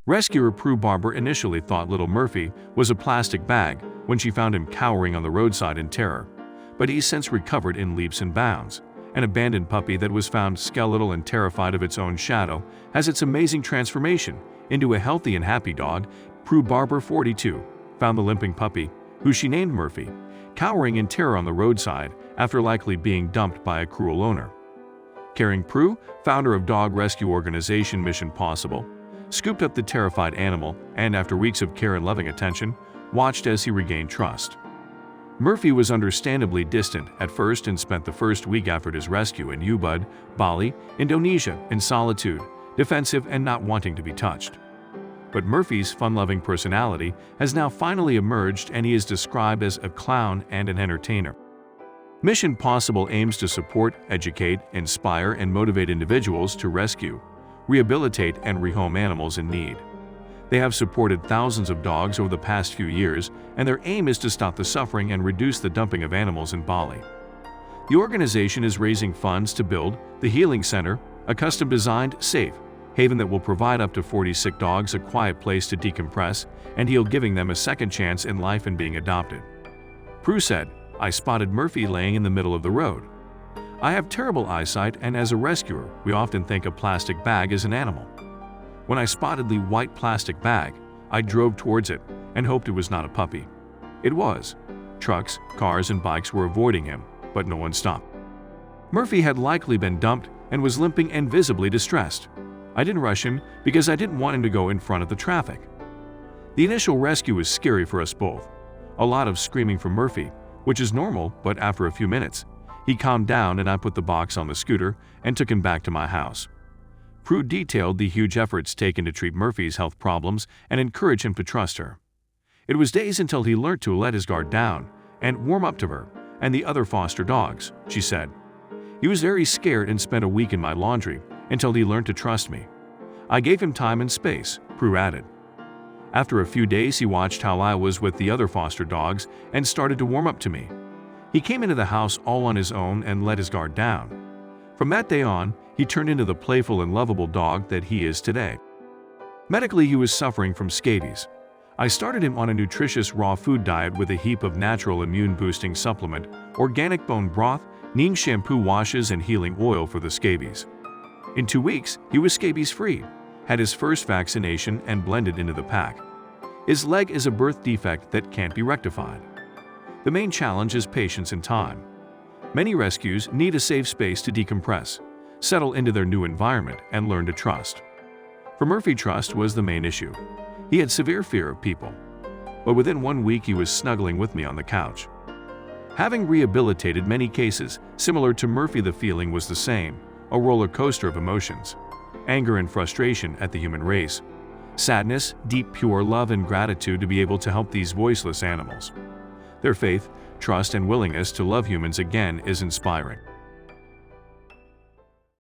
Rescuer Prue Barber initially thought little Murphy was a plastic bag when she found him cowering on the roadside in terror, but he's since recovered in leaps and bounds. An abandoned puppy that was found skeletal and terrified of its own shadow has its amazing transformation into a healthy and happy dog. Prue Barber, 42, found the limping puppy, who she named Murphy, cowering in terror on the roadside after likely being dumped by a cruel owner. Caring Prue, founder of dog rescue organization Mission Possible, scooped up the terrified animal and, after weeks of care and loving attention, watched as he regained trust. Murphy was understandably distant at first and spent the first week after his rescue in Ubud, Bali, Indonesia, in solitude, defensive and not wanting to be touched. But Murphy's fun-loving personality has now finally emerged, and he is described as a clown and an entertainer. Mission Possible aims to support, educate, inspire, and motivate individuals to rescue, rehabilitate, and rehome animals in need. They have supported thousands of dogs over the past few years, and their aim is to stop the suffering and reduce the dumping of animals in Bali. The organization is raising funds to build the Healing Center, a custom-designed, safe haven that will provide up to 40 sick dogs a quiet place to decompress and heal, giving them a second chance in life and being adopted. Prue said, "I spotted Murphy laying in the middle of the road. I have terrible eyesight, and as a rescuer, we often think a plastic bag is an animal. When I spotted the white plastic bag, I drove towards it and hoped it was not a puppy. It was. Trucks, cars, and bikes were avoiding him, but no one stopped. Murphy had likely been dumped and was limping and visibly distressed. I didn't rush him because I didn't want him to go in front of the traffic." The initial rescue was scary for us both. A lot of screaming from Murphy, which is normal, but after a few minutes, he calmed down and I put the box on the scooter and took him back to my house. Prue detailed the huge efforts taken to treat Murphy's health problems and encourage him to trust her. It was days until he learned to let his guard down and warm up to her and the other foster dogs, she said. He was very scared and spent a week in my laundry until he learned to trust me. I gave him time and space, Prue added. After a few days, he watched how I was with the other foster dogs and started to warm up to me. He came into the house all on his own and let his guard down. From that day on, he turned into the playful and lovable dog that he is today. Medically, he was suffering from scabies. I started him on a nutritious raw food diet with a heap of natural immune-boosting supplement, organic bone broth, neem shampoo washes, and healing oil for the scabies. In 2 weeks, he was scabies-free, had his first vaccination, and blended into the pack. His leg is a birth defect that can't be rectified. The main challenge is patience and time. Many rescues need a safe space to decompress, settle into their new environment, and learn to trust. For Murphy, trust was the main issue. He had severe fear of people. But within 1 week, he was snuggling with me on the couch. Having rehabilitated many cases similar to Murphy, the feeling was the same, a roller coaster of emotions. Anger and frustration at the human race. Sadness, deep, pure love, and gratitude to be able to help these voiceless animals. Their faith, trust, and willingness to love humans again is inspiring.